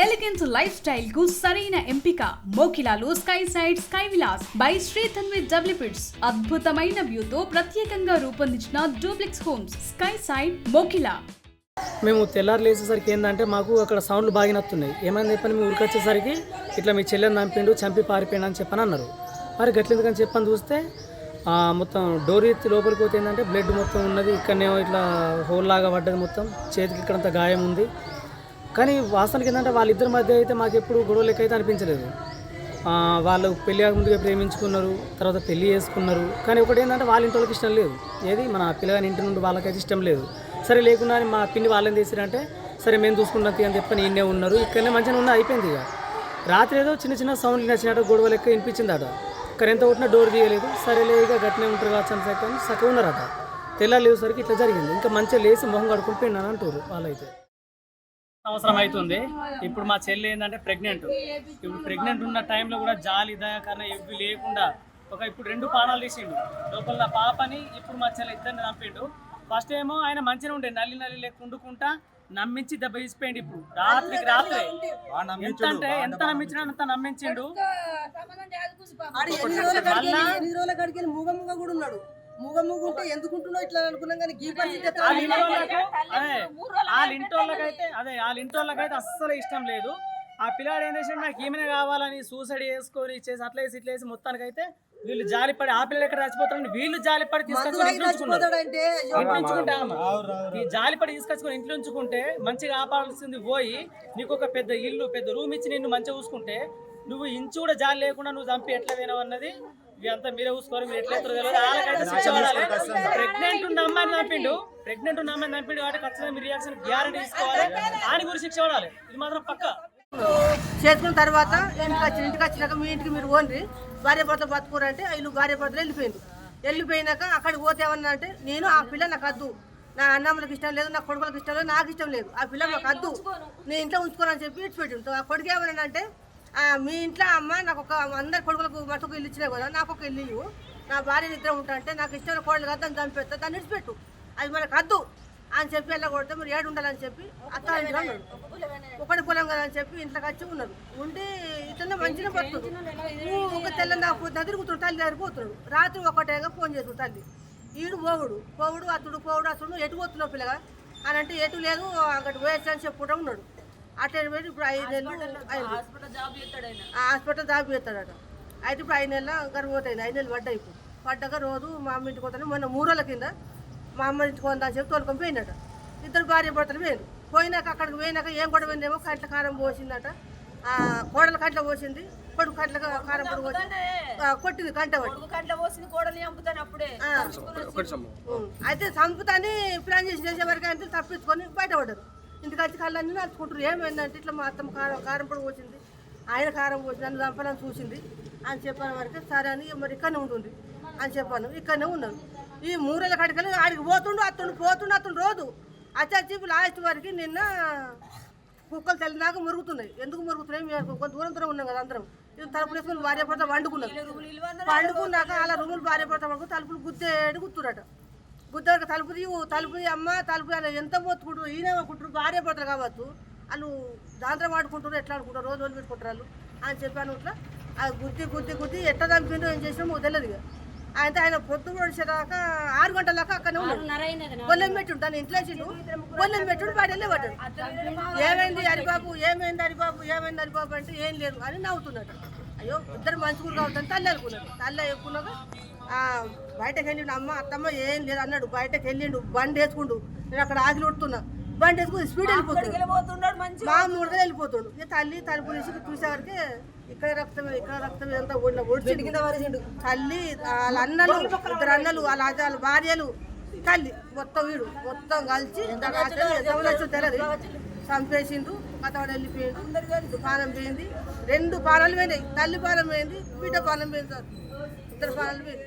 Elegance life style కు సరైన ఎంపిక మోకిలాలో sky side sky villas by Shri Tanvi developers. అద్భుతమైన వ్యూతో ప్రత్యేకంగా రూపొందించిన duplex homes sky side Mokila. మేము తెల్లారు లేచేసరికి ఏంటంటే మాకు అక్కడ సౌండ్లు బాగా నత్తున్నాయి. ఏమైనా చెప్పని మేము ఉరికొచ్చేసరికి ఇట్లా మీ చెల్లెని చంపిండు, చంపి పారిపోయిండు అని చెప్పని అన్నారు. మరి గట్లెందుకని చెప్పని చూస్తే మొత్తం డోర్ ఎత్తి లోపలికి పోతే ఏంటంటే బ్లడ్ మొత్తం ఉన్నది. ఇక్కడనేమో ఇట్లా హోల్ లాగా పడ్డది, మొత్తం చేతికి ఇక్కడంతా గాయం ఉంది. కానీ వాస్తవానికి ఏంటంటే వాళ్ళిద్దరి మధ్య అయితే మాకు ఎప్పుడు గొడవ లెక్క అయితే అనిపించలేదు. వాళ్ళు పెళ్ళి ముందుగా ప్రేమించుకున్నారు, తర్వాత పెళ్ళి చేసుకున్నారు. కానీ ఒకటి ఏంటంటే వాళ్ళ ఇంటి వాళ్ళకి ఇష్టం లేదు, ఏది మన పిల్లగాని ఇంటి నుండి వాళ్ళకైతే ఇష్టం లేదు. సరే లేకుండా మా పిన్ని వాళ్ళని తీసిరంటే సరే మేము చూసుకున్నది అని చెప్పని ఈయనే ఉన్నారు. ఇక్కడనే మంచిగా ఉన్న అయిపోయింది. ఇక రాత్రి ఏదో చిన్న చిన్న సౌండ్లు నచ్చినట్టు గొడవ లెక్క వినిపించిందట. ఇక్కడ ఎంత కొట్టినా డోర్ తీయలేదు. సరేలే ఇక గట్టినే ఉంటారు కావచ్చు అని చెప్పని చక్కగా ఉన్నారట. తెల్లారు లేసరికి ఇట్లా జరిగింది. ఇంకా మంచిగా లేచి మొహం కడుక్కొని పోయినాను అంటారు వాళ్ళైతే. అవసరం అవుతుంది. ఇప్పుడు మా చెల్లి ఏంటంటే ప్రెగ్నెంట్. ఇప్పుడు ప్రెగ్నెంట్ ఉన్న టైంలో కూడా జాలి దయాకరణ ఇవి లేకుండా ఇప్పుడు 2 పానాలు తీసిండు లోపల పాపని. ఇప్పుడు మా చెల్లి ఇద్దరిని చంపిండు. ఫస్ట్ ఏమో ఆయన మంచిగా ఉండే నల్లి లెక్క వండుకుంటా నమ్మించి దెబ్బ తీసిపోయిండు. ఇప్పుడు రాత్రికి రాత్రి ఎంత నమ్మించినా అంత నమ్మించిండు. మూగముగుంటే ఎందుకుంటున్నావు ఇట్లా అనుకున్నాం. కానీ వాళ్ళ ఇంటోళ్ళకైతే అస్సలు ఇష్టం లేదు. ఆ పిల్లాడు ఏం చేసి నాకు ఈమెనే కావాలని సూసైడ్ చేసుకొని చేసి అట్లా వేసి ఇట్లా వేసి మొత్తానికైతే వీళ్ళు జాలిపడి ఆ పిల్లలు ఎక్కడ చచ్చిపోతారని వీళ్ళు జాలిపడి తీసుకొచ్చుకొని ఇంట్లో ఉంచుకుంటే మంచిగా ఆపాల్సింది పోయి నీకు ఒక పెద్ద ఇల్లు పెద్ద రూమ్ ఇచ్చి నిన్ను మంచిగా చూసుకుంటే నువ్వు ఇంచు కూడా జాలి లేకుండా నువ్వు చంపి ఎట్లా పోయినావు అన్నది ఇదంతా మీరే చూసుకోవాలి. మీరు ఎట్లయితే తెలియదు. వాళ్ళకైతే శిక్ష పడాలి. ప్రెగ్నెంట్ ఉన్న అమ్మాయిని చంపిండు కాబట్టి ఖచ్చితంగా మీ రియాక్షన్ గ్యారెంటీ తీసుకోవాలి. ఆయన గురించి శిక్ష పడాలి. ఇది మాత్రం పక్క. చేసుకున్న తర్వాత ఇంటికి వచ్చినాక మీ ఇంటికి మీరు ఓన్రి భార్య భర్త బతుకురంటే వీళ్ళు భార్య భర్తలు వెళ్ళిపోయినాక అక్కడికి పోతే ఏమన్నా అంటే నేను ఆ పిల్ల నాకు వద్దు, నా అన్నమ్మలకు ఇష్టం లేదు, నా కొడుకులకు ఇష్టం లేదు, నాకు ఇష్టం లేదు, ఆ పిల్ల నాకు వద్దు, నేను ఇంట్లో ఉంచుకోనని చెప్పి ఇచ్చిపెట్టిండు. ఆ కొడుకు ఏమన్నా అంటే మీ ఇంట్లో అమ్మ నాకు ఒక అందరి కొడుకులకు మటుకు ఇల్లు ఇచ్చినా కదా, నాకు ఒక ఇల్లు, నా భార్య నిద్ర ఉంటా అంటే నాకు ఇష్టమైన కోడలు కదా దాన్ని చంపేస్తా, దాన్ని ఇచ్చిపెట్టు, అది మనకు వద్దు అని చెప్పి ఎలా కొడితే మీరు ఏడు ఉండాలని చెప్పి అత్తారింటిగా ఉన్నాడు. ఒకటి పొలం కదా అని చెప్పి ఇంట్లోకి వచ్చి ఉన్నారు. ఉండి ఇట్లనే మంచిగా పడుతుంది. ఒక తెల్లని పొద్దున తిరుగుతున్నాడు, తల్లి దగ్గర పోతున్నాడు. రాత్రి ఒకటేగా ఫోన్ చేస్తున్నాడు తల్లి. ఈడు పోవుడు అతడు ఎటు పోతున్నావు పిల్లగా అని అంటే ఎటు లేదు అక్కడికి పోయేస్తా అని చెప్పుకుంటూ ఉన్నాడు. అట్లా ఇప్పుడు 5 నెలలు హాస్పిటల్ జాబ్ చేస్తాడట. అయితే ఇప్పుడు 5 నెలల గర్భవతి అయింది. 5 నెలలు పడ్డాయి. ఇప్పుడు పడ్డాక రోజు మా అమ్మ ఇంటికి పోతాను. మొన్న 3 రోజుల కింద మా అమ్మ ఇంటికి పోతా అని చెప్పి తోలుకొని పోయినట. ఇద్దరు భార్య భర్తలు పోయినాక అక్కడికి పోయినాక ఏం గొడవ పోయిందేమో కంట్ల కారం పోసిందట. కోడలు కంట్లో పోసింది, కొడుకు కంట్ల కారం పొడి పోసి కొట్టింది కంట అయితే చంపుతాని ప్లాన్ చేసే వరకు అంటే తప్పించుకొని బయటపడ్డారు. ఇంటికి వచ్చి కళ్ళన్నీ నడుచుకుంటారు. ఏమైందంటే ఇట్లా మా అత్తమ్మ కారం పొడి పోసింది, ఆయన కారం పోసి నన్ను చంపాలని చూసింది అని చెప్పిన వరకు సరే అని మరి ఇక్కడనే ఉంటుంది అని చెప్పాను. ఇక్కడనే ఉన్నాను. ఈ 3 రోజుల కడికలు ఆడికి పోతుండు రోజు అచ్చి లాస్ట్ వరకు నిన్న కుక్కలు తెల్లినాక మురుగుతున్నాయి. ఎందుకు మురుగుతున్నాయి? మేము కొంత దూరం ఉన్నాం కదా అందరం. ఇది తలుపులు వేసుకుని భార్య భర్త వండుకున్నాక అలా రూములు భార్య భర్త వండుకుని తలుపులు గుర్తురట. గుద్దక తలుపు అమ్మ తలుపు ఎంత పోతుకుంటారు, ఈయన అనుకుంటారు భార్య భర్తలు కావచ్చు. వాళ్ళు దాంట్లో వాడుకుంటారు, ఎట్లా అనుకుంటారు, రోజు పెట్టుకుంటారు వాళ్ళు అని చెప్పాను. ఇట్లా అది గుద్ది ఎట్లా చంపిండో ఏం చేసినా తెలియదు. ఇక ఆయన పొద్దు పొడిచేదాకా 6 గంటల దాకా అక్కడనే ఉన్నాడు. గొల్లెం పెట్టుండు, దాన్ని ఇంట్లో గొల్లెం పెట్టుడు బయట వెళ్ళేవాడు. ఏమైంది హరిబాబు అంటే ఏం లేదు అని నవ్వుతున్నాడు. అయ్యో ఇద్దరు మంచి కూర కావద్దని తల్లి అనుకున్నాడు. తల్లి ఎక్కున్నాక బయటకు వెళ్ళిండు. అత్తమ్మ ఏం లేదు అన్నాడు. బయటకు వెళ్ళిండు, బండి వేసుకుండు. నేను అక్కడ ఆగిలి ఉడుతున్నా, బండి వేసుకుని స్పీడ్ వెళ్ళిపోతున్నాడు. మా 3 రోజులు వెళ్ళిపోతాడు. ఇక తల్లి తలుపు తీసి చూసేవారికి ఇక్కడ రక్తం ఇదంతా ఒడిచిండు కింద వరిచిండు. తల్లి వాళ్ళ అన్నలు 2 అన్నలు వాళ్ళ భార్యలు తల్లి మొత్తం కలిసి తెలియదు చంపేసిండు. కథవాడు వెళ్ళిపోయిండు. పానం పోయింది. 2 పానాలు పోయినాయి. తల్లి పానం పోయింది, బిడ్డ పానం పోయింది. 2 పానాలు పోయింది.